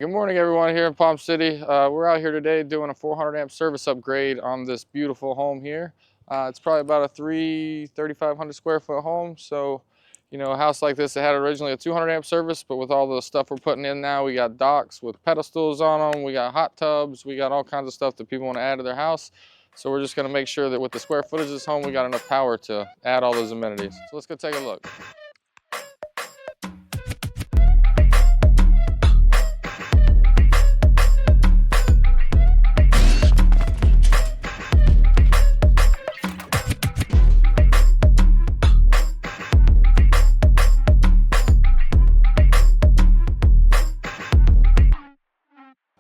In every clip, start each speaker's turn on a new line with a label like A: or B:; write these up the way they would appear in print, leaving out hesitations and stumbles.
A: Good morning, everyone here in Palm City. We're out here today doing a 400 amp service upgrade on this beautiful home here. It's probably about a 3,500 square foot home. So, a house like this, it had originally a 200 amp service, but with all the stuff we're putting in now, we got docks with pedestals on them, we got hot tubs, we got all kinds of stuff that people want to add to their house. So we're just going to make sure that with the square footage of this home, we got enough power to add all those amenities. So let's go take a look.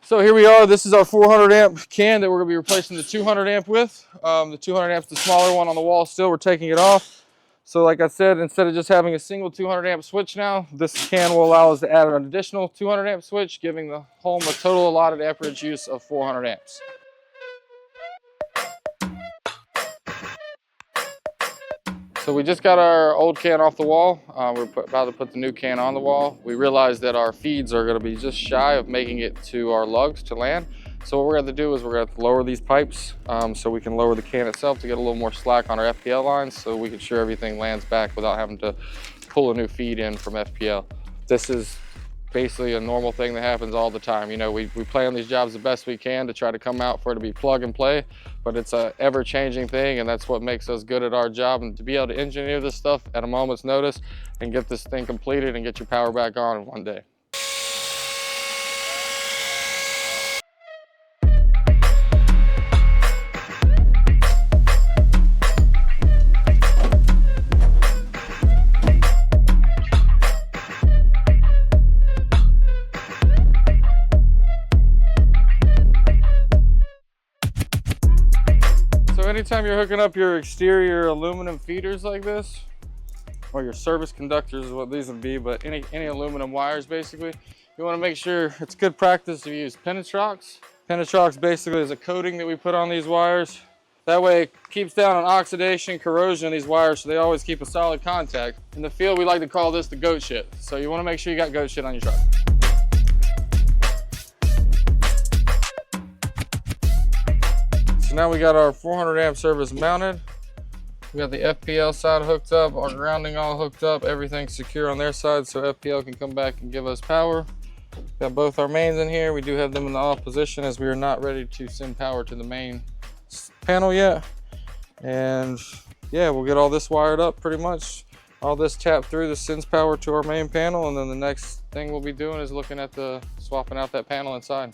A: So here we are. This is our 400 amp can that we're going to be replacing the 200 amp with. The 200 amp's the smaller one on the wall still. We're taking it off. So like I said, instead of just having a single 200 amp switch now, this can will allow us to add an additional 200 amp switch, giving the home a total allotted amperage use of 400 amps. So we just got our old can off the wall. We're about to put the new can on the wall. We realized that our feeds are going to be just shy of making it to our lugs to land. So what we're going to do is we're going to lower these pipes so we can lower the can itself to get a little more slack on our FPL lines, so we can sure everything lands back without having to pull a new feed in from FPL. This is basically a normal thing that happens all the time. We plan these jobs the best we can to try to come out for it to be plug and play, but it's a ever-changing thing, and that's what makes us good at our job. And to be able to engineer this stuff at a moment's notice and get this thing completed and get your power back on in one day. Anytime you're hooking up your exterior aluminum feeders like this, or your service conductors is what these would be, but any aluminum wires basically, you want to make sure it's good practice to use Penetrox. Penetrox basically is a coating that we put on these wires. That way it keeps down on oxidation, corrosion of these wires, so they always keep a solid contact. In the field, we like to call this the goat shit. So you want to make sure you got goat shit on your truck. So now we got our 400 amp service mounted. We got the FPL side hooked up, our grounding all hooked up, everything's secure on their side so FPL can come back and give us power. Got both our mains in here. We do have them in the off position as we are not ready to send power to the main panel yet. And yeah, we'll get all this wired up pretty much. All this tapped through, this sends power to our main panel, and then the next thing we'll be doing is looking at swapping out that panel inside.